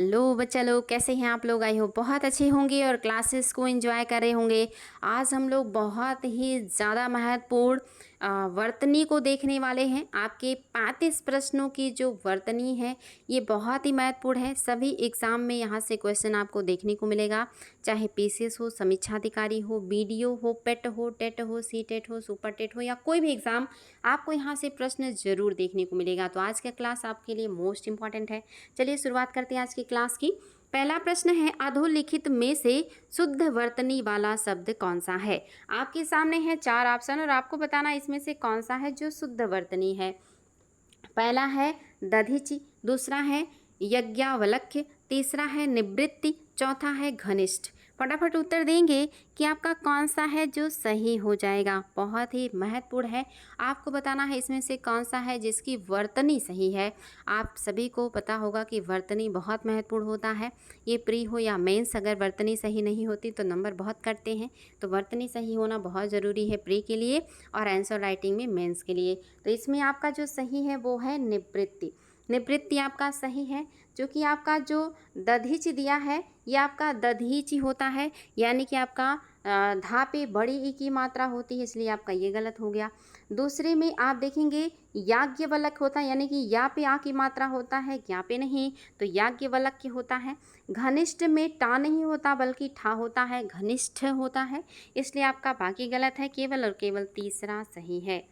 Hello बच्चा लोग, कैसे हैं आप लोग? आई होप बहुत अच्छे होंगे और क्लासेस को एंजॉय कर रहे होंगे। आज हम लोग बहुत ही ज़्यादा महत्वपूर्ण वर्तनी को देखने वाले हैं। आपके 35 प्रश्नों की जो वर्तनी है ये बहुत ही महत्वपूर्ण है। सभी एग्ज़ाम में यहाँ से क्वेश्चन आपको देखने को मिलेगा, चाहे पीसीएस हो, समीक्षा अधिकारी हो, बीडीओ हो, पेट हो, टेट हो, सीटेट हो, सुपर टेट हो या कोई भी एग्ज़ाम, आपको यहाँ से प्रश्न ज़रूर देखने को मिलेगा। तो आज का क्लास आपके लिए मोस्ट इंपॉर्टेंट है। चलिए शुरुआत करते हैं आज की क्लास की। पहला प्रश्न है, अधोलिखित में से शुद्ध वर्तनी वाला शब्द कौन सा है? आपके सामने है 4 ऑप्शन और आपको बताना इसमें से कौन सा है जो शुद्ध वर्तनी है। पहला है दधीचि, दूसरा है यज्ञावलक्ष्य, तीसरा है निवृत्ति, चौथा है घनिष्ठ। फटाफट उत्तर देंगे कि आपका कौन सा है जो सही हो जाएगा। बहुत ही महत्वपूर्ण है, आपको बताना है इसमें से कौन सा है जिसकी वर्तनी सही है। आप सभी को पता होगा कि वर्तनी बहुत महत्वपूर्ण होता है। ये प्री हो या मेंस, अगर वर्तनी सही नहीं होती तो नंबर बहुत कटते हैं। तो वर्तनी सही होना बहुत ज़रूरी है प्री के लिए और आंसर राइटिंग में मेंस के लिए। तो इसमें आपका जो सही है वो है निवृत्ति। निवृत्ति आपका सही है, जो कि आपका जो दधीच दिया है ये आपका दधीच ही होता है, यानी कि आपका धा पे बड़ी ई की मात्रा होती है, इसलिए आपका ये गलत हो गया। दूसरे में आप देखेंगे याज्ञवल्क होता है, यानी कि या पे आ की मात्रा होता है, या पे नहीं, तो याज्ञवल्क्य होता है। घनिष्ठ में टा नहीं होता बल्कि ठा होता है, घनिष्ठ होता है, इसलिए आपका बाकी गलत है। केवल और केवल तीसरा सही है।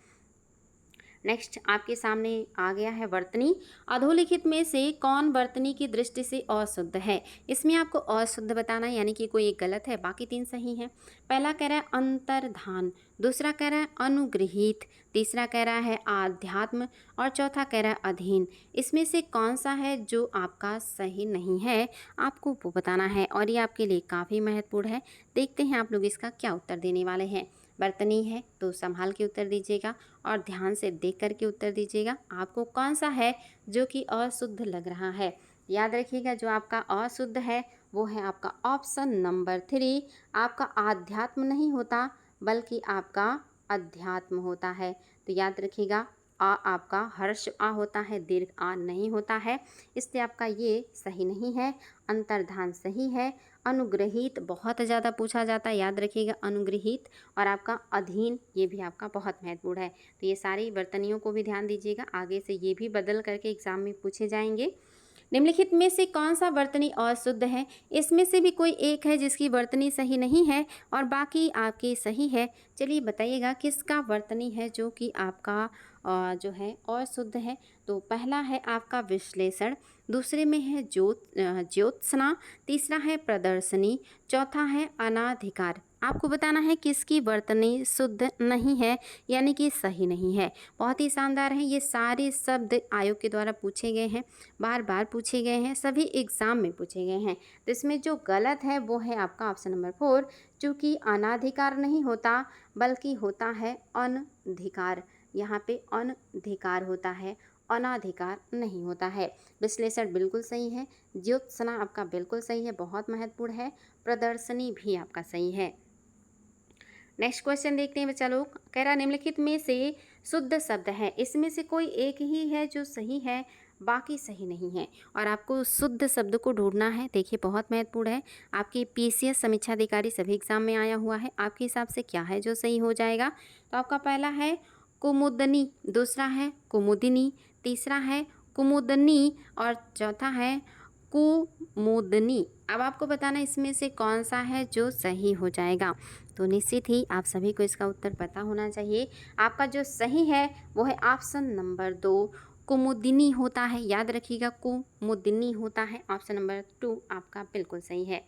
नेक्स्ट आपके सामने आ गया है वर्तनी। अधोलिखित में से कौन वर्तनी की दृष्टि से अशुद्ध है? इसमें आपको अशुद्ध बताना है, यानी कि कोई एक गलत है, बाकी 3 सही हैं। पहला कह रहा है अंतर्धान, दूसरा कह रहा है अनुगृहीत, तीसरा कह रहा है आध्यात्म और चौथा कह रहा है अधीन। इसमें से कौन सा है जो आपका सही नहीं है, आपको वो बताना है और ये आपके लिए काफ़ी महत्वपूर्ण है। देखते हैं आप लोग इसका क्या उत्तर देने वाले हैं। वर्तनी है तो संभाल के उत्तर दीजिएगा और ध्यान से देख करके उत्तर दीजिएगा। आपको कौन सा है जो कि अशुद्ध लग रहा है? याद रखिएगा, जो आपका अशुद्ध है वो है आपका ऑप्शन नंबर 3। आपका आध्यात्म नहीं होता बल्कि आपका अध्यात्म होता है। तो याद रखिएगा, आ आपका हर्ष आ होता है, दीर्घ आ नहीं होता है, इसलिए आपका ये सही नहीं है। अंतर्धान सही है। अनुग्रहित बहुत ज़्यादा पूछा जाता है, याद रखिएगा अनुग्रहित। और आपका अधीन ये भी आपका बहुत महत्वपूर्ण है। तो ये सारी वर्तनियों को भी ध्यान दीजिएगा, आगे से ये भी बदल करके एग्जाम में पूछे जाएंगे। निम्नलिखित में से कौन सा वर्तनी अशुद्ध है? इसमें से भी कोई एक है जिसकी वर्तनी सही नहीं है और बाकी आपकी सही है। चलिए बताइएगा किसका वर्तनी है जो कि आपका जो है अशुद्ध है। तो पहला है आपका विश्लेषण, दूसरे में है ज्योत्सना, तीसरा है प्रदर्शनी, चौथा है अनाधिकार। आपको बताना है किसकी वर्तनी शुद्ध नहीं है, यानी कि सही नहीं है। बहुत ही शानदार है, ये सारे शब्द आयोग के द्वारा पूछे गए हैं, बार बार पूछे गए हैं, सभी एग्जाम में पूछे गए हैं। तो इसमें जो गलत है वो है आपका ऑप्शन नंबर 4, चूँकि अनाधिकार नहीं होता बल्कि होता है अनधिकार। यहाँ पे अनधिकार होता है, अनाधिकार नहीं होता है। विश्लेषण बिल्कुल सही है, ज्योत्सना आपका बिल्कुल सही है, बहुत महत्वपूर्ण है, प्रदर्शनी भी आपका सही है। नेक्स्ट क्वेश्चन देखते हैं बच्चा लोग। कह रहा निम्नलिखित में से शुद्ध शब्द है, इसमें से कोई एक ही है जो सही है, बाकी सही नहीं है और आपको शुद्ध शब्द को ढूंढना है। देखिए बहुत महत्वपूर्ण है, आपकी पीसीएस समीक्षा अधिकारी सभी एग्जाम में आया हुआ है। आपके हिसाब से क्या है जो सही हो जाएगा? तो आपका पहला है कुमुदनी, दूसरा है कुमुदिनी, तीसरा है कुमुदनी और चौथा है कुमुदनी। अब आपको बताना इसमें से कौन सा है जो सही हो जाएगा। तो निश्चित ही आप सभी को इसका उत्तर पता होना चाहिए। आपका जो सही है वो है ऑप्शन नंबर 2, कुमुदिनी होता है। याद रखिएगा कुमुदिनी होता है। ऑप्शन नंबर 2 आपका बिल्कुल सही है।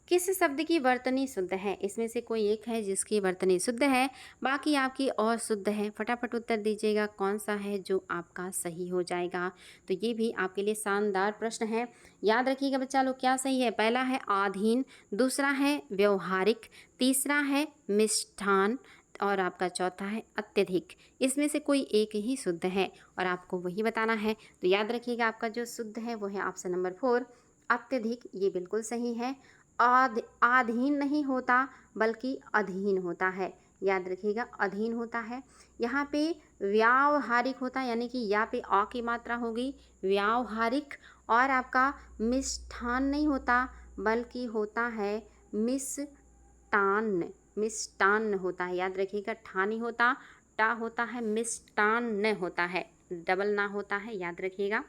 किस शब्द की वर्तनी शुद्ध है? इसमें से कोई एक है जिसकी वर्तनी शुद्ध है, बाकी आपकी अशुद्ध है। फटाफट उत्तर दीजिएगा कौन सा है जो आपका सही हो जाएगा। तो ये भी आपके लिए शानदार प्रश्न है, याद रखिएगा बच्चा लोग क्या सही है। पहला है आधीन, दूसरा है व्यवहारिक, तीसरा है मिष्ठान और आपका चौथा है अत्यधिक। इसमें से कोई एक ही शुद्ध है और आपको वही बताना है। तो याद रखिएगा आपका जो शुद्ध है वो है ऑप्शन नंबर 4, अत्यधिक। ये बिल्कुल सही है। आधीन नहीं होता बल्कि अधीन होता है, याद रखिएगा अधीन होता है। यहाँ पे व्यावहारिक होता है, यानी कि या पे आ की मात्रा होगी व्यावहारिक और आपका मिष्ठान नहीं होता बल्कि होता है मिष्टान्न। मिष्टान्न होता है, याद रखिएगा, ठा नहीं होता, टा होता है, मिष्टान्न होता है, डबल ना होता है, याद रखिएगा।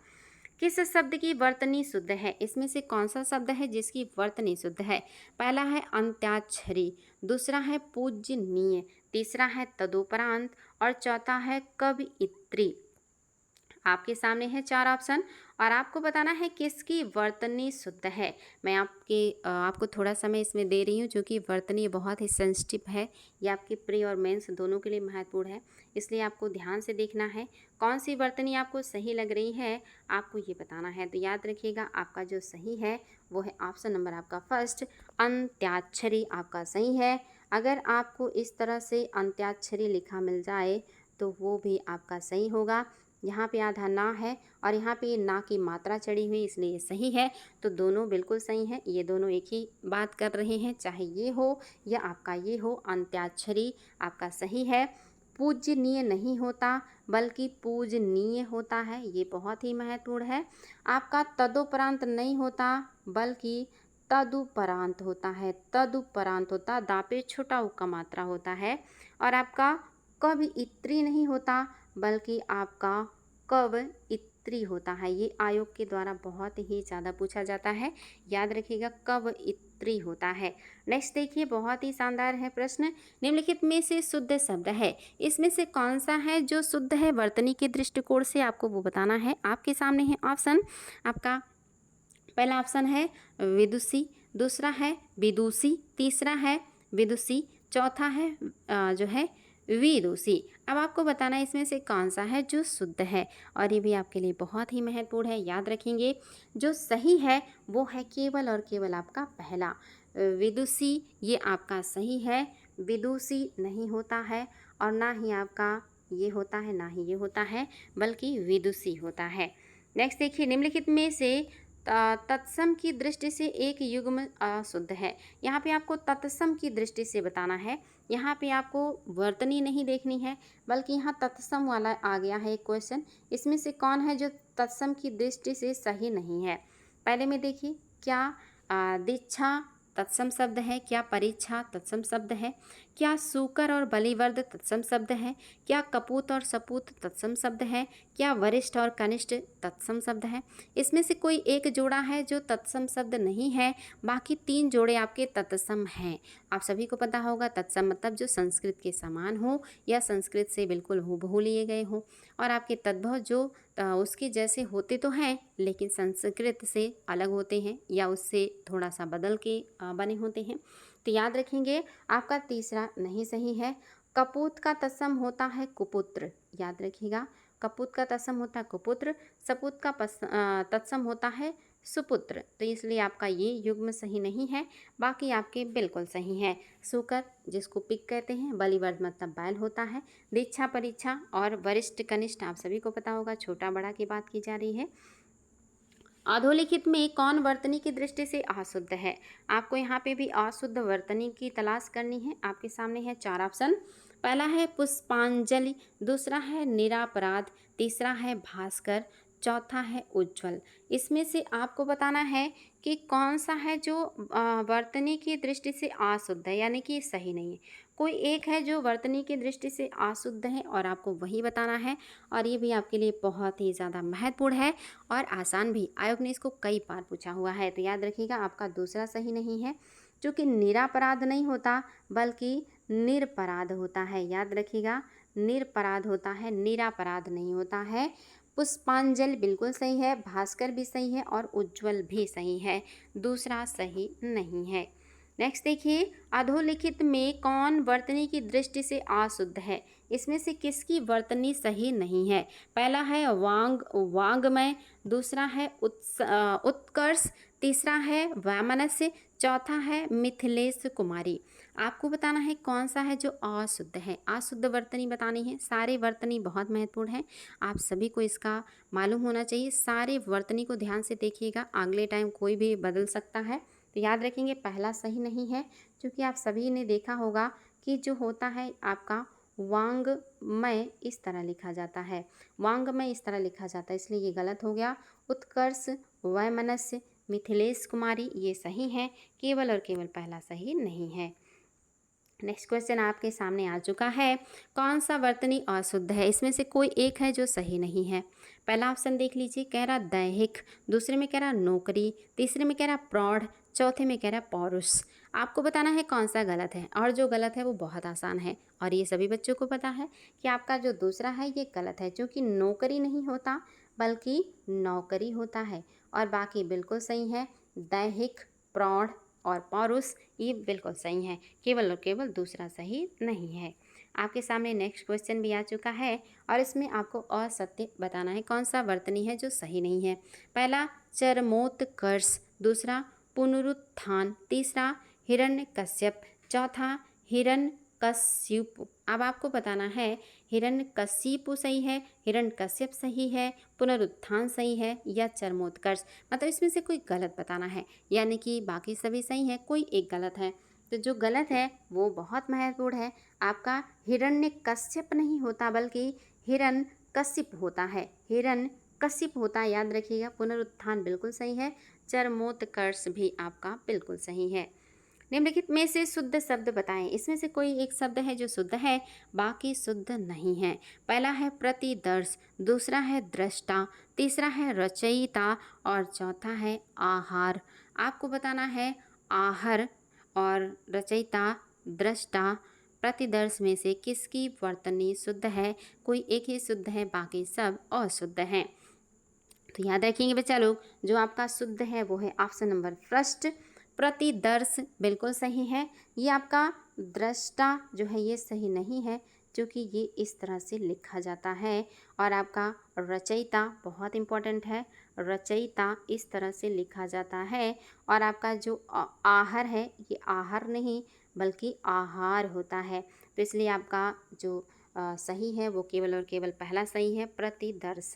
किस शब्द की वर्तनी शुद्ध है? इसमें से कौन सा शब्द है जिसकी वर्तनी शुद्ध है? पहला है अंत्याक्षरी, दूसरा है पूजनीय, तीसरा है तदुपरांत और चौथा है कवयित्री। आपके सामने है चार ऑप्शन और आपको बताना है किसकी वर्तनी शुद्ध है। मैं आपको थोड़ा समय इसमें दे रही हूँ, क्योंकि वर्तनी बहुत ही सेंसिटिव है, ये आपके प्री और मेंस दोनों के लिए महत्वपूर्ण है, इसलिए आपको ध्यान से देखना है कौन सी वर्तनी आपको सही लग रही है, आपको ये बताना है। तो याद रखिएगा, आपका जो सही है वो है ऑप्शन नंबर आपका फर्स्ट, अंत्याक्षरी आपका सही है। अगर आपको इस तरह से अंत्याक्षरी लिखा मिल जाए तो वो भी आपका सही होगा। यहाँ पे आधा ना है और यहाँ पे ना की मात्रा चढ़ी हुई, इसलिए ये सही है। तो दोनों बिल्कुल सही हैं, ये दोनों एक ही बात कर रहे हैं, चाहे ये हो या आपका ये हो। अंत्याक्षरी आपका सही है। पूजनीय नहीं होता बल्कि पूजनीय होता है, ये बहुत ही महत्वपूर्ण है। आपका तदुपरांत नहीं होता बल्कि तदुपरांत होता है, तदुपरांत होता, दापे छोटा उ का मात्रा होता है। और आपका कवयित्री नहीं होता बल्कि आपका कवयित्री होता है, ये आयोग के द्वारा बहुत ही ज़्यादा पूछा जाता है, याद रखिएगा, कवयित्री होता है। नेक्स्ट देखिए, बहुत ही शानदार है प्रश्न। निम्नलिखित में से शुद्ध शब्द है, इसमें से कौन सा है जो शुद्ध है वर्तनी के दृष्टिकोण से, आपको वो बताना है। आपके सामने है ऑप्शन, आपका पहला ऑप्शन है विदुषी, दूसरा है विदुषी, तीसरा है विदुषी, चौथा है जो है विदुषी। अब आपको बताना है इसमें से कौन सा है जो शुद्ध है, और ये भी आपके लिए बहुत ही महत्वपूर्ण है, याद रखेंगे। जो सही है वो है केवल और केवल आपका पहला, विदुषी, ये आपका सही है। विदुषी नहीं होता है और ना ही आपका ये होता है, ना ही ये होता है, बल्कि विदुषी होता है। नेक्स्ट देखिए, निम्नलिखित में से तत्सम की दृष्टि से एक युग्म अशुद्ध है। यहाँ पे आपको तत्सम की दृष्टि से बताना है, यहाँ पे आपको वर्तनी नहीं देखनी है बल्कि यहाँ तत्सम वाला आ गया है एक क्वेश्चन। इसमें से कौन है जो तत्सम की दृष्टि से सही नहीं है? पहले में देखिए, क्या दीक्षा तत्सम शब्द है? क्या परीक्षा तत्सम शब्द है? क्या सूकर और बलिवर्द तत्सम शब्द है? क्या कपूत और सपूत तत्सम शब्द है? क्या वरिष्ठ और कनिष्ठ तत्सम शब्द है? इसमें से कोई एक जोड़ा है जो तत्सम शब्द नहीं है, बाकी तीन जोड़े आपके तत्सम हैं। आप सभी को पता होगा तत्सम मतलब जो संस्कृत के समान हो या संस्कृत से बिल्कुल हूबहू लिए गए हो, और आपके तद्भव जो उसके जैसे होते तो हैं लेकिन संस्कृत से अलग होते हैं या उससे थोड़ा सा बदल के बने होते हैं। तो याद रखेंगे, आपका तीसरा नहीं सही है। कपूत का तत्सम होता है कुपुत्र, याद रखिएगा, कपूत का तत्सम होता है कुपुत्र, सपूत का तत्सम होता है सुपुत्र, तो इसलिए आपका ये युग्म सही नहीं है, बाकी आपके बिल्कुल सही हैं। सूकर जिसको पिक कहते हैं, बलिवर्द मतलब बैल होता है, दीक्षा परीक्षा और वरिष्ठ कनिष्ठ आप सभी को पता होगा, छोटा बड़ा की बात की जा रही है। अधोलिखित में कौन वर्तनी की दृष्टि से अशुद्ध है? आपको यहाँ पे भी अशुद्ध वर्तनी की तलाश करनी है। आपके सामने है चार ऑप्शन, पहला है पुष्पांजलि, दूसरा है निरापराध, तीसरा है भास्कर, चौथा है उज्ज्वल। इसमें से आपको बताना है कि कौन सा है जो वर्तनी की दृष्टि से अशुद्ध है, यानी कि सही नहीं है। कोई एक है जो वर्तनी की दृष्टि से अशुद्ध है और आपको वही बताना है, और ये भी आपके लिए बहुत ही ज़्यादा महत्वपूर्ण है और आसान भी, आयोग ने इसको कई बार पूछा हुआ है। तो याद रखिएगा, आपका दूसरा सही नहीं है, जो कि निरापराध नहीं होता बल्कि निरपराध होता है, याद रखिएगा, निरपराध होता है, निरापराध नहीं होता है। पुष्पांजलि बिल्कुल सही है, भास्कर भी सही है और उज्ज्वल भी सही है, दूसरा सही नहीं है। नेक्स्ट देखिए, अधोलिखित में कौन वर्तनी की दृष्टि से अशुद्ध है? इसमें से किसकी वर्तनी सही नहीं है? पहला है वांग्मय, दूसरा है उत्कर्ष, तीसरा है वैमनस्य, चौथा है मिथिलेश कुमारी। आपको बताना है कौन सा है जो अशुद्ध है, अशुद्ध वर्तनी बतानी है। सारे वर्तनी बहुत महत्वपूर्ण है, आप सभी को इसका मालूम होना चाहिए। सारे वर्तनी को ध्यान से देखिएगा, अगले टाइम कोई भी बदल सकता है। तो याद रखेंगे, पहला सही नहीं है, क्योंकि आप सभी ने देखा होगा कि जो होता है आपका वांग्मय इस तरह लिखा जाता है, वांग्मय इस तरह लिखा जाता है, इसलिए ये गलत हो गया। उत्कर्ष वैमनस्य, मिथिलेश कुमारी, ये सही है। केवल और केवल पहला सही नहीं है। नेक्स्ट क्वेश्चन आपके सामने आ चुका है। कौन सा वर्तनी अशुद्ध है? इसमें से कोई एक है जो सही नहीं है। पहला ऑप्शन देख लीजिए, कह रहा दैहिक, दूसरे में कह रहा नौकरी, तीसरे में कह रहा प्रौढ़, चौथे में कह रहा पौरुष। आपको बताना है कौन सा गलत है, और जो गलत है वो बहुत आसान है और ये सभी बच्चों को पता है कि आपका जो दूसरा है ये गलत है, क्योंकि नौकरी नहीं होता बल्कि नौकरी होता है। और बाकी बिल्कुल सही है, दैहिक, प्रौढ़ और पौरुष ये बिल्कुल सही है। केवल और केवल दूसरा सही नहीं है। आपके सामने नेक्स्ट क्वेश्चन भी आ चुका है और इसमें आपको असत्य बताना है कौन सा वर्तनी है जो सही नहीं है। पहला चरमोत्कर्ष, दूसरा पुनरुत्थान, तीसरा हिरण्यकश्यप, चौथा हिरण्यकशिपु। अब आपको बताना है हिरण्यकशिपु सही है, हिरण्यकश्यप सही है, पुनरुत्थान सही है या चरमोत्कर्ष। मतलब इसमें से कोई गलत बताना है, यानी कि बाकी सभी सही है, कोई एक गलत है। तो जो गलत है वो बहुत महत्वपूर्ण है। आपका हिरण्यकश्यप नहीं होता बल्कि हिरण्यकशिप होता है, हिरण्यकशिप होता है, याद रखिएगा। पुनरुत्थान बिल्कुल सही है, चरमोत्कर्ष भी आपका बिल्कुल सही है। निम्नलिखित में से शुद्ध शब्द बताएं। इसमें से कोई एक शब्द है जो शुद्ध है, बाकी शुद्ध नहीं है। पहला है प्रतिदर्श, दूसरा है दृष्टा, तीसरा है रचयिता और चौथा है आहार। आपको बताना है आहार और रचयिता, दृष्टा, प्रतिदर्श में से किसकी वर्तनी शुद्ध है। कोई एक ही शुद्ध है, बाकी सब अशुद्ध हैं। तो याद रखेंगे बच्चा लोग, जो आपका शुद्ध है वो है ऑप्शन नंबर फर्स्ट, प्रतिदर्श बिल्कुल सही है। ये आपका दृष्टा जो है ये सही नहीं है, क्योंकि ये इस तरह से लिखा जाता है। और आपका रचयिता बहुत इम्पोर्टेंट है, रचयिता इस तरह से लिखा जाता है। और आपका जो आहार है ये आहार नहीं बल्कि आहार होता है। तो इसलिए आपका जो सही है वो केवल और केवल पहला सही है, प्रतिदर्श।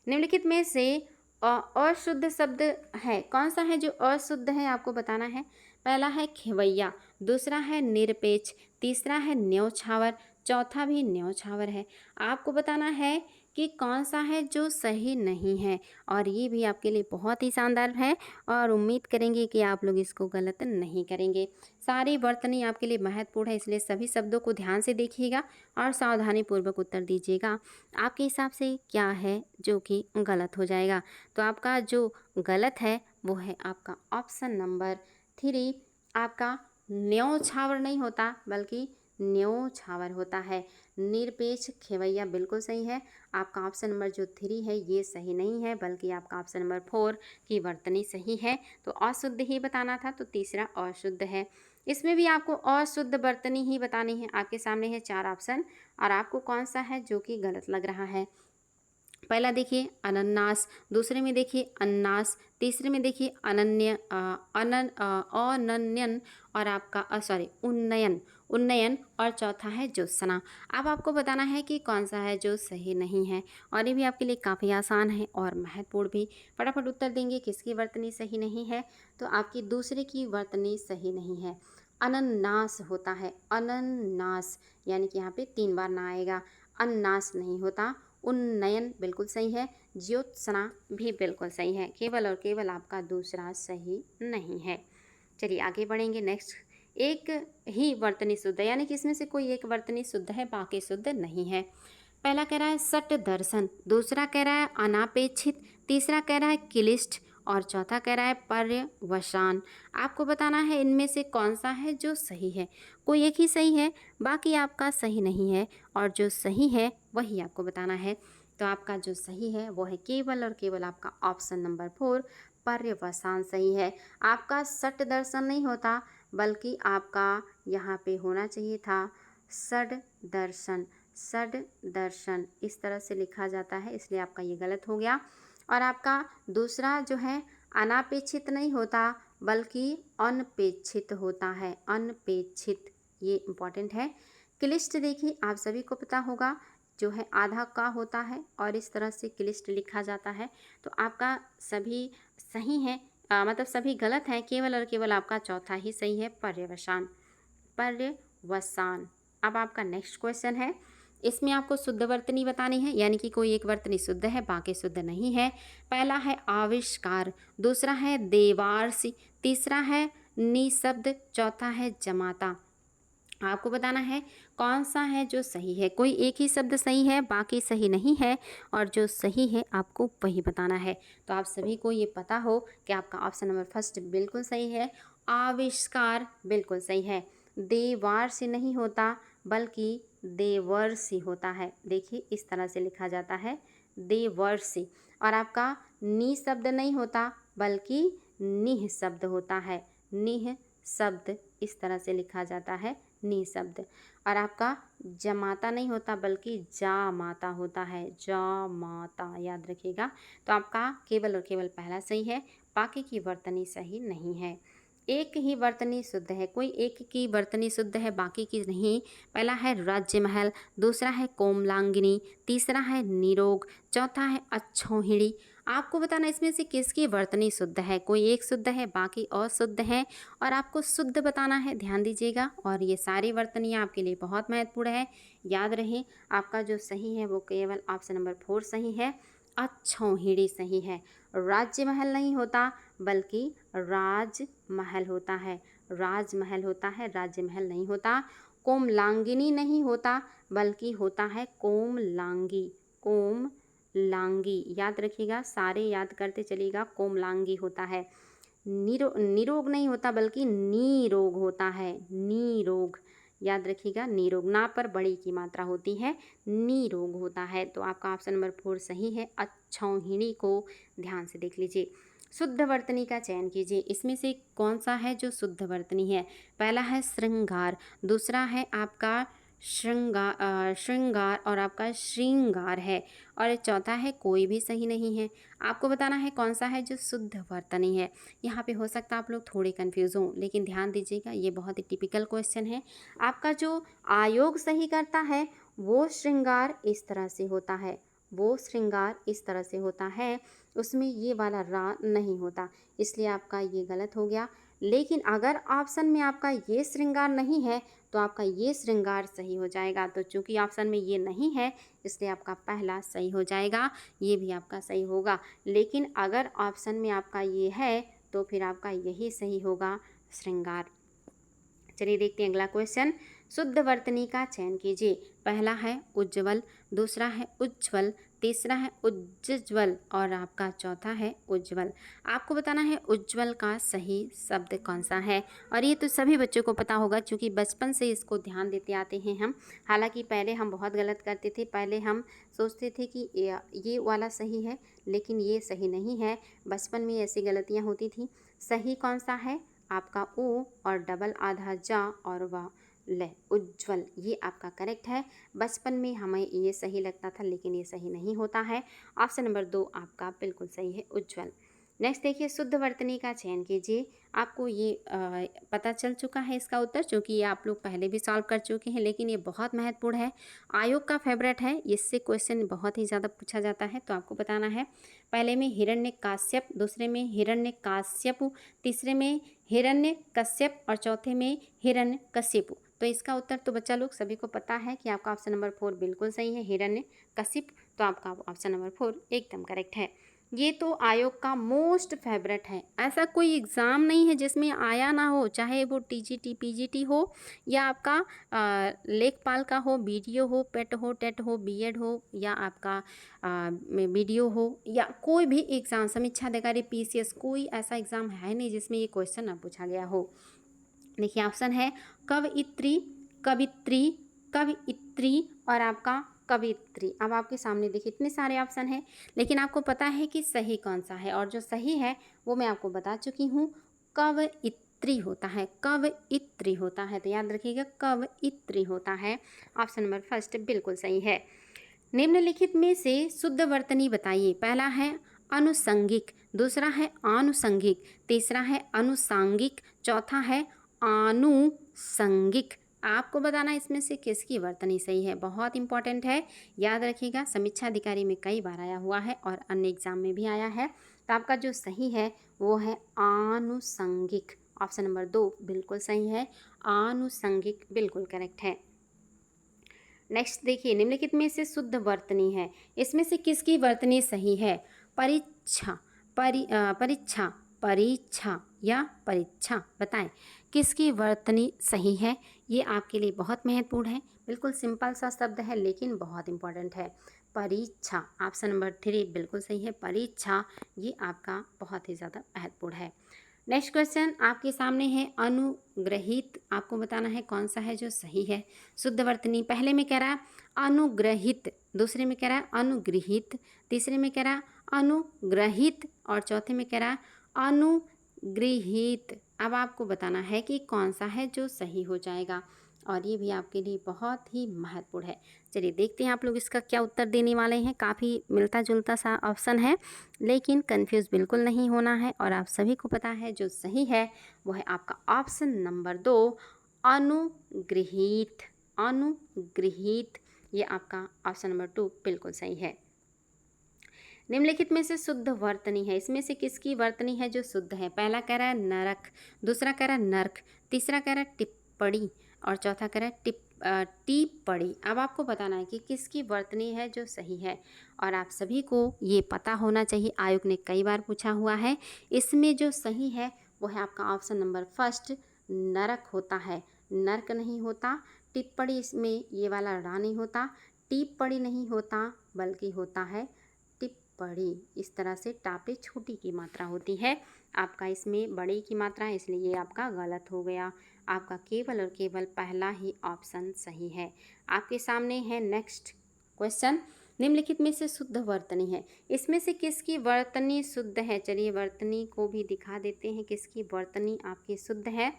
निम्नलिखित में से अशुद्ध शब्द है, कौन सा है जो अशुद्ध है आपको बताना है। पहला है खेवैया, दूसरा है निरपेक्ष, तीसरा है न्योछावर, चौथा भी न्योछावर है। आपको बताना है कि कौन सा है जो सही नहीं है, और ये भी आपके लिए बहुत ही शानदार है और उम्मीद करेंगे कि आप लोग इसको गलत नहीं करेंगे। सारी वर्तनी आपके लिए महत्वपूर्ण है, इसलिए सभी शब्दों को ध्यान से देखिएगा और सावधानी पूर्वक उत्तर दीजिएगा। आपके हिसाब से क्या है जो कि गलत हो जाएगा। तो आपका जो गलत है वो है आपका ऑप्शन नंबर 3, आपका न्योछावर नहीं होता बल्कि न्योछावर होता है। निरपेक्ष खेवैया बिल्कुल सही है। आपका ऑप्शन नंबर जो 3 है ये सही नहीं है, बल्कि आपका ऑप्शन नंबर 4 की वर्तनी सही है। तो अशुद्ध ही बताना था, तो तीसरा अशुद्ध है। इसमें भी आपको अशुद्ध वर्तनी ही बतानी है। आपके सामने है 4 ऑप्शन और आपको कौन सा है जो कि गलत लग रहा है। पहला देखिए अनन्नास, दूसरे में देखिए अन्नास, तीसरे में देखिए अनन्यन और आपका उन्नयन, उन्नयन और चौथा है ज्योत्सना। अब आपको बताना है कि कौन सा है जो सही नहीं है, और ये भी आपके लिए काफ़ी आसान है और महत्वपूर्ण भी। फटाफट उत्तर देंगे किसकी वर्तनी सही नहीं है। तो आपकी दूसरे की वर्तनी सही नहीं है। अनन्नास होता है, अनन्नास, यानी कि यहाँ पे 3 बार ना आएगा। अन्नास नहीं होता। उन्नयन बिल्कुल सही है, ज्योत्सना भी बिल्कुल सही है। केवल और केवल आपका दूसरा सही नहीं है। चलिए आगे बढ़ेंगे। नेक्स्ट, एक ही वर्तनी शुद्ध है, यानी कि इसमें से कोई एक वर्तनी शुद्ध है, बाकी शुद्ध नहीं है। पहला कह रहा है सट दर्शन, दूसरा कह रहा है अनापेक्षित, तीसरा कह रहा है क्लिष्ट और चौथा कह रहा है पर्यवसान। आपको बताना है इनमें से कौन सा है जो सही है। कोई एक ही सही है, बाकी आपका सही नहीं है, और जो सही है वही आपको बताना है। तो आपका जो सही है वो है केवल और केवल आपका ऑप्शन नंबर 4, पर्यवसान सही है। आपका सट दर्शन नहीं होता, बल्कि आपका यहाँ पे होना चाहिए था सड दर्शन, सड दर्शन इस तरह से लिखा जाता है, इसलिए आपका ये गलत हो गया। और आपका दूसरा जो है अनापेक्षित नहीं होता बल्कि अनपेक्षित होता है, अनपेक्षित, ये इम्पॉर्टेंट है। क्लिष्ट देखिए आप सभी को पता होगा, जो है आधा का होता है और इस तरह से क्लिष्ट लिखा जाता है। तो आपका सभी सही है, मतलब सभी गलत हैं, केवल और केवल आपका चौथा ही सही है, पर्यवसान, पर्यवसान। अब आपका नेक्स्ट क्वेश्चन है, इसमें आपको शुद्ध वर्तनी बतानी है, यानी कि कोई एक वर्तनी शुद्ध है बाकी शुद्ध नहीं है। पहला है आविष्कार, दूसरा है देवार्षि, तीसरा है निशब्द, चौथा है जमाता। आपको बताना है कौन सा है जो सही है। कोई एक ही शब्द सही है बाकी सही नहीं है, और जो सही है आपको वही बताना है। तो आप सभी को ये पता हो कि आपका ऑप्शन नंबर फर्स्ट बिल्कुल सही है, आविष्कार बिल्कुल सही है। देवार से नहीं होता बल्कि देवर्षि होता है। देखिए इस तरह से लिखा जाता है, देवर्षि। और आपका नि शब्द नहीं होता बल्कि निह शब्द होता है, निह शब्द इस तरह से लिखा जाता है, नि शब्द। और आपका जमाता नहीं होता बल्कि जामाता होता है, जामाता, याद रखिएगा। तो आपका केवल और केवल पहला सही है, बाकी की वर्तनी सही नहीं है। एक ही वर्तनी शुद्ध है, कोई एक की वर्तनी शुद्ध है बाकी की नहीं। पहला है राज्य महल, दूसरा है कोमलांगिनी, तीसरा है निरोग, चौथा है अच्छोहिणी। आपको बताना इसमें से किसकी वर्तनी शुद्ध है। कोई एक शुद्ध है बाकी अशुद्ध है, और आपको शुद्ध बताना है, ध्यान दीजिएगा। और ये सारी वर्तनियाँ आपके लिए बहुत महत्वपूर्ण है, याद रहे। आपका जो सही है वो केवल ऑप्शन नंबर 4 सही है, अच्छोहिणी सही है। राज्य महल नहीं होता बल्कि राजमहल होता है, राजमहल होता है, राज्य महल नहीं होता। कोमलांगिनी नहीं होता बल्कि होता है कोमलांगी, कोमलांगी, याद रखिएगा, सारे याद करते चलिएगा, कोमलांगी होता है। निरोग नहीं होता बल्कि नीरोग होता है, नीरोग, याद रखिएगा, नीरोग, ना पर बड़ी की मात्रा होती है, नीरोग होता है। तो आपका ऑप्शन नंबर 4 सही है, अच्छौहिणी को ध्यान से देख लीजिए। शुद्ध वर्तनी का चयन कीजिए, इसमें से कौन सा है जो शुद्ध वर्तनी है। पहला है श्रृंगार, दूसरा है आपका श्रृंगार और आपका श्रृंगार है, और चौथा है कोई भी सही नहीं है। आपको बताना है कौन सा है जो शुद्ध वर्तनी है। यहाँ पे हो सकता है आप लोग थोड़े कंफ्यूज हों, लेकिन ध्यान दीजिएगा, ये बहुत ही टिपिकल क्वेश्चन है। आपका जो आयोग सही करता है वो श्रृंगार इस तरह से होता है, वो श्रृंगार इस तरह से होता है, उसमें ये वाला रा नहीं होता, इसलिए आपका ये गलत हो गया। लेकिन अगर ऑप्शन में आपका ये श्रृंगार नहीं है तो आपका ये श्रृंगार सही हो जाएगा। तो चूंकि ऑप्शन में ये नहीं है इसलिए आपका पहला सही हो जाएगा, ये भी आपका सही होगा। लेकिन अगर ऑप्शन में आपका ये है तो फिर आपका यही सही होगा, श्रृंगार। चलिए देखते हैं अगला क्वेश्चन। शुद्ध वर्तनी का चयन कीजिए। पहला है उज्ज्वल, दूसरा है उज्ज्वल, तीसरा है उज्ज्वल, और आपका चौथा है उज्ज्वल। आपको बताना है उज्ज्वल का सही शब्द कौन सा है। और ये तो सभी बच्चों को पता होगा क्योंकि बचपन से इसको ध्यान देते आते हैं हम। हालांकि पहले हम बहुत गलत करते थे, पहले हम सोचते थे कि ये वाला सही है लेकिन ये सही नहीं है। बचपन में ऐसी गलतियाँ होती थी। सही कौन सा है, आपका उ और डबल आधा जा और वाह ले, उज्ज्वल, ये आपका करेक्ट है। बचपन में हमें ये सही लगता था लेकिन ये सही नहीं होता है। ऑप्शन नंबर 2 आपका बिल्कुल सही है, उज्ज्वल। नेक्स्ट देखिए, शुद्ध वर्तनी का चयन कीजिए। आपको ये पता चल चुका है इसका उत्तर, क्योंकि ये आप लोग पहले भी सॉल्व कर चुके हैं, लेकिन ये बहुत महत्वपूर्ण है, आयोग का फेवरेट है, इससे क्वेश्चन बहुत ही ज़्यादा पूछा जाता है। तो आपको बताना है, पहले में हिरण्यकाश्यप, दूसरे में हिरण्यकाश्यप, तीसरे में हिरण्यकश्यप और चौथे में हिरण्यकशिपु। तो इसका उत्तर तो बच्चा लोग सभी को पता है कि आपका ऑप्शन नंबर 4 बिल्कुल सही है, हिरण्यकशिप। तो आपका ऑप्शन नंबर 4 एकदम करेक्ट है। ये तो आयोग का मोस्ट फेवरेट है, ऐसा कोई एग्ज़ाम नहीं है जिसमें आया ना हो, चाहे वो टीजीटी पीजीटी हो या आपका लेखपाल का हो, बीडीओ हो, पेट हो, टेट हो, बीएड हो, या आपका बीडीओ हो, या कोई भी एग्ज़ाम, समीक्षा अधिकारी, पीसीएस, कोई ऐसा एग्ज़ाम है नहीं जिसमें ये क्वेश्चन ना पूछा गया हो। देखिए ऑप्शन है कवयित्री, कवित्री, कवयित्री और आपका कवित्री। अब आपके सामने देखिए इतने सारे ऑप्शन हैं, लेकिन आपको पता है कि सही कौन सा है, और जो सही है वो मैं आपको बता चुकी हूँ, कवयित्री होता है, कवयित्री होता है। तो याद रखिएगा, कवयित्री होता है। ऑप्शन नंबर फर्स्ट बिल्कुल सही है। निम्नलिखित में से शुद्ध वर्तनी बताइए। पहला है अनुसंगिक, दूसरा है आनुसंगिक, तीसरा है अनुसांगिक, चौथा है आनुसंगिक। आपको बताना इसमें से किसकी वर्तनी सही है, बहुत इंपॉर्टेंट है, याद रखिएगा। समीक्षा अधिकारी में कई बार आया हुआ है और अन्य एग्जाम में भी आया है। तो आपका जो सही है वो है आनुसंगिक। ऑप्शन नंबर 2 बिल्कुल सही है, आनुसंगिक बिल्कुल करेक्ट है। नेक्स्ट देखिए, निम्नलिखित में से शुद्ध वर्तनी है, इसमें से किसकी वर्तनी सही है? परीक्षा, परीक्षा, परीक्षा या परीक्षा, बताएं किसकी वर्तनी सही है? ये आपके लिए बहुत महत्वपूर्ण है। बिल्कुल सिंपल सा शब्द है लेकिन बहुत इंपॉर्टेंट है। परीक्षा, ऑप्शन नंबर 3 बिल्कुल सही है। परीक्षा ये आपका बहुत ही ज़्यादा महत्वपूर्ण है। नेक्स्ट क्वेश्चन आपके सामने है, अनुग्रहित। आपको बताना है कौन सा है जो सही है। शुद्ध वर्तनी पहले में कह रहा है अनुग्रहित, दूसरे में कह रहा है अनुगृहित, तीसरे में कह रहा है अनुग्रहित और चौथे में कह रहा है अनुगृहित। अब आपको बताना है कि कौन सा है जो सही हो जाएगा और ये भी आपके लिए बहुत ही महत्वपूर्ण है। चलिए देखते हैं आप लोग इसका क्या उत्तर देने वाले हैं। काफ़ी मिलता जुलता सा ऑप्शन है लेकिन कंफ्यूज बिल्कुल नहीं होना है और आप सभी को पता है जो सही है वो है आपका ऑप्शन नंबर 2, अनुगृहित। अनुगृहित ये आपका ऑप्शन नंबर 2 बिल्कुल सही है। निम्नलिखित में से शुद्ध वर्तनी है, इसमें से किसकी वर्तनी है जो शुद्ध है? पहला कह रहा है नरक, दूसरा कह रहा है नर्क, तीसरा कह रहा है टिप्पणी और चौथा कह रहा है टिप्पणी। अब आपको बताना है कि किसकी वर्तनी है जो सही है और आप सभी को ये पता होना चाहिए, आयोग ने कई बार पूछा हुआ है। इसमें जो सही है वो है आपका ऑप्शन नंबर फर्स्ट, नरक होता है, नर्क नहीं होता। टिप्पणी इसमें ये वाला रा नहीं होता, टिप्पणी नहीं होता बल्कि होता है टिप्पणी। इस तरह से टापे छोटी की मात्रा होती है, आपका इसमें बड़ी की मात्रा है इसलिए ये आपका गलत हो गया। आपका केवल और केवल पहला ही ऑप्शन सही है। आपके सामने है नेक्स्ट क्वेश्चन, निम्नलिखित में से शुद्ध वर्तनी है, इसमें से किसकी वर्तनी शुद्ध है? चलिए वर्तनी को भी दिखा देते हैं किसकी वर्तनी आपकी शुद्ध है।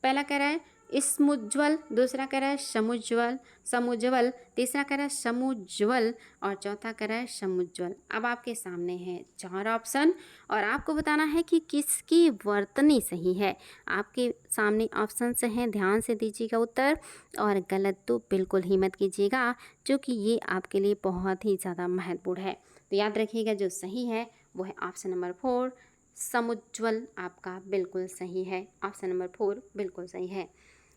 पहला कह रहा है स्मुज्ज्वल, दूसरा कह रहा है समुज्ज्वल, समुज्ज्वल, तीसरा कह रहा है समुज्ज्वल और चौथा कह रहा है समुज्ज्वल। अब आपके सामने है 4 ऑप्शन और आपको बताना है कि किसकी वर्तनी सही है। आपके सामने ऑप्शन से हैं, ध्यान से दीजिएगा उत्तर और गलत तो बिल्कुल ही मत कीजिएगा क्योंकि ये आपके लिए बहुत ही ज़्यादा महत्वपूर्ण है। तो याद रखिएगा जो सही है वो है ऑप्शन नंबर 4, समुज्ज्वल आपका बिल्कुल सही है। ऑप्शन नंबर 4 बिल्कुल सही है।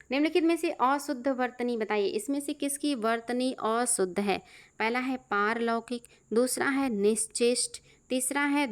निम्नलिखित में से अशुद्ध वर्तनी बताइए, इसमें से किसकी वर्तनी अशुद्ध है? पहला है पारलौकिक, दूसरा है निश्चेष्ट, तीसरा है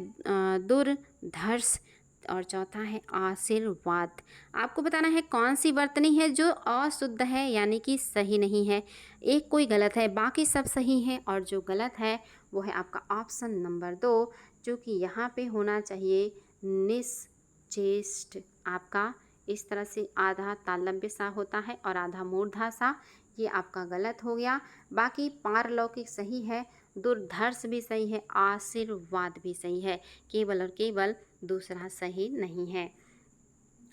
दुर्धर्ष और चौथा है आशीर्वाद। आपको बताना है कौन सी वर्तनी है जो अशुद्ध है यानी कि सही नहीं है। एक कोई गलत है, बाकी सब सही है और जो गलत है वो है आपका ऑप्शन नंबर 2 जो कि यहाँ पे होना चाहिए निश्चेष्ट। आपका इस तरह से आधा तालव्य सा होता है और आधा मूर्धा सा, ये आपका गलत हो गया। बाकी पारलौकिक सही है, दुर्धर्ष भी सही है, आशीर्वाद भी सही है, केवल और केवल दूसरा सही नहीं है।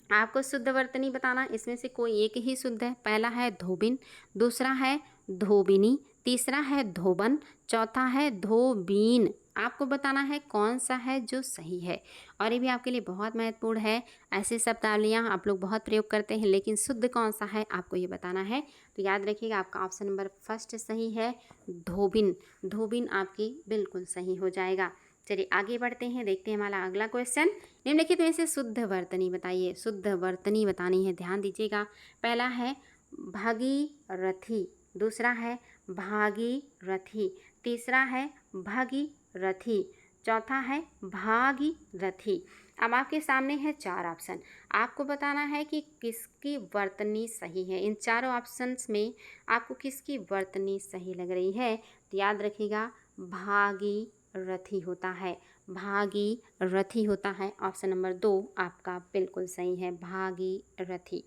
आपको शुद्ध वर्तनी बताना, इसमें से कोई एक ही शुद्ध है। पहला है धोबिन, दूसरा है धोबिनी, तीसरा है धोबन, चौथा है धोबीन। आपको बताना है कौन सा है जो सही है और ये भी आपके लिए बहुत महत्वपूर्ण है। ऐसे शब्दावलियाँ आप लोग बहुत प्रयोग करते हैं लेकिन शुद्ध कौन सा है आपको ये बताना है। तो याद रखिएगा आपका ऑप्शन नंबर फर्स्ट सही है, धोबिन। धोबिन आपकी बिल्कुल सही हो जाएगा। चलिए आगे बढ़ते हैं, देखते हैं हमारा अगला क्वेश्चन। निम्नलिखित में से शुद्ध वर्तनी बताइए। शुद्ध वर्तनी बतानी है, ध्यान दीजिएगा। पहला है भागीरथी, दूसरा है भागीरथी, तीसरा है भागीरथी, चौथा है भागीरथी। अब आपके सामने है 4 ऑप्शन, आपको बताना है कि किसकी वर्तनी सही है। इन चारों ऑप्शंस में आपको किसकी वर्तनी सही लग रही है? तो याद रखिएगा भागीरथी होता है, भागीरथी होता है। ऑप्शन नंबर 2 आपका बिल्कुल सही है, भागीरथी।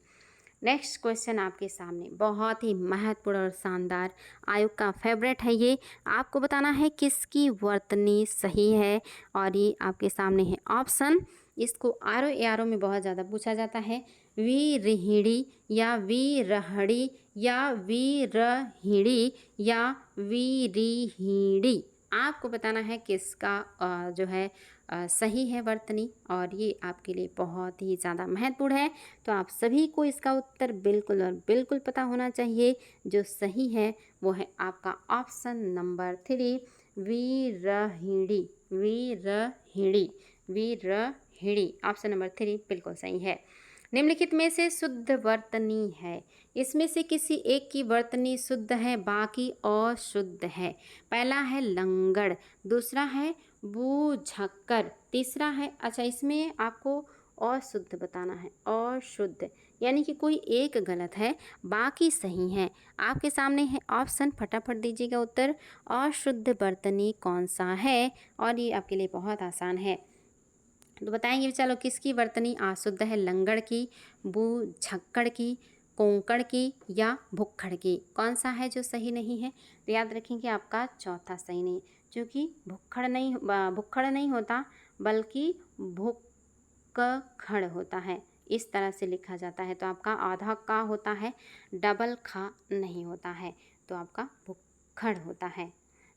नेक्स्ट क्वेश्चन आपके सामने बहुत ही महत्वपूर्ण और शानदार, आयोग का फेवरेट है ये। आपको बताना है किसकी वर्तनी सही है और ये आपके सामने है ऑप्शन। इसको आरो एआरो में बहुत ज़्यादा पूछा जाता है, वीरिहिणी या वीरहड़ी या वीरहिणी या वीरिहिणी। आपको बताना है किसका जो है सही है वर्तनी और ये आपके लिए बहुत ही ज़्यादा महत्वपूर्ण है। तो आप सभी को इसका उत्तर बिल्कुल और बिल्कुल पता होना चाहिए। जो सही है वो है आपका ऑप्शन नंबर 3, वीरहिणी। वीरहिणी, वीरहिणी, ऑप्शन नंबर 3 बिल्कुल सही है। निम्नलिखित में से शुद्ध वर्तनी है। इसमें से किसी एक की वर्तनी शुद्ध है, बाकी अशुद्ध है। पहला है लंगड़, दूसरा है बूझक्कर, तीसरा है, अच्छा इसमें आपको अशुद्ध बताना है, अशुद्ध, यानी कि कोई एक गलत है, बाकी सही है। आपके सामने है ऑप्शन, फटाफट दीजिएगा उत्तर। अशुद्ध वर्तनी कौन सा है? और ये आपके लिए बहुत आसान है, तो बताएंगे चलो किसकी वर्तनी अशुद्ध है? लंगड़ की, बूझक्कड़ की, कोंकण की या भुक्खड़ की? कौन सा है जो सही नहीं है? तो याद रखेंगे आपका चौथा सही नहीं, क्योंकि भुक्खड़ नहीं होता, बल्कि भुक्खड़ होता है, इस तरह से लिखा जाता है। तो आपका आधा का होता है, डबल खा नहीं होता है, तो आपका भुक्खड़ होता है।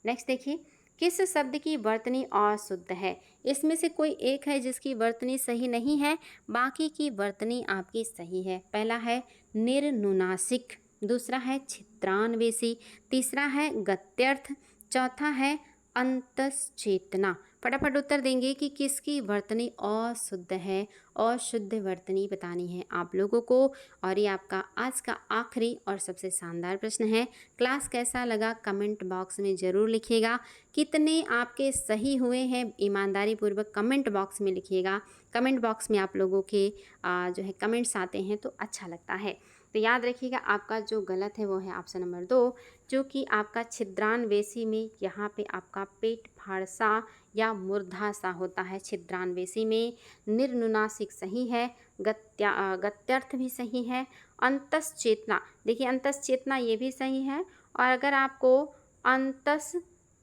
नेक्स्ट देखिए, किस शब्द की वर्तनी अशुद्ध है? इसमें से कोई एक है जिसकी वर्तनी सही नहीं है, बाकी की वर्तनी आपकी सही है। पहला है निर्नुनासिक, दूसरा है छिद्रान्वेषी, तीसरा है गत्यर्थ, चौथा है अंतश्चेतना। फटाफट उत्तर देंगे कि किसकी वर्तनी अशुद्ध है। अशुद्ध वर्तनी बतानी है आप लोगों को। और ये आपका आज का आखिरी और सबसे शानदार प्रश्न है। क्लास कैसा लगा कमेंट बॉक्स में ज़रूर लिखिएगा। कितने आपके सही हुए हैं ईमानदारी पूर्वक कमेंट बॉक्स में लिखिएगा। कमेंट बॉक्स में आप लोगों के जो है कमेंट्स आते हैं तो अच्छा लगता है। तो याद रखिएगा आपका जो गलत है वो है ऑप्शन नंबर 2, जो कि आपका छिद्रान्वेषी में यहाँ पे आपका पेट फाड़सा या मुर्धा सा होता है छिद्रान्वेषी में। निर्नुनासिक सही है, गत्यर्थ भी सही है, अंतश्चेतना, देखिए अंतश्चेतना ये भी सही है। और अगर आपको अंतस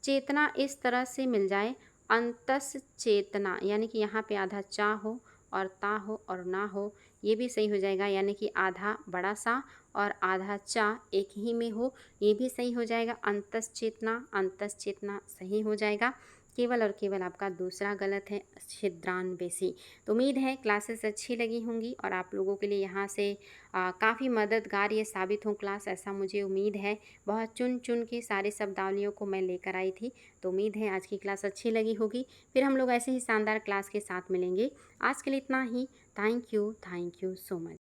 चेतना इस तरह से मिल जाए, अंतस चेतना, यानी कि यहाँ पे आधा चा हो और ता हो और ना हो, ये भी सही हो जाएगा। यानी कि आधा बड़ा सा और आधा चा एक ही में हो, ये भी सही हो जाएगा। अंतस चेतना सही हो जाएगा। केवल और केवल आपका दूसरा गलत है, छिद्रान्वेषी। तो उम्मीद है क्लासेस अच्छी लगी होंगी और आप लोगों के लिए यहाँ से काफ़ी मददगार ये साबित हो क्लास, ऐसा मुझे उम्मीद है। बहुत चुन चुन के सारे शब्दावलियों को मैं लेकर आई थी, तो उम्मीद है आज की क्लास अच्छी लगी होगी। फिर हम लोग ऐसे ही शानदार क्लास के साथ मिलेंगे। आज के लिए इतना ही। Thank you so much.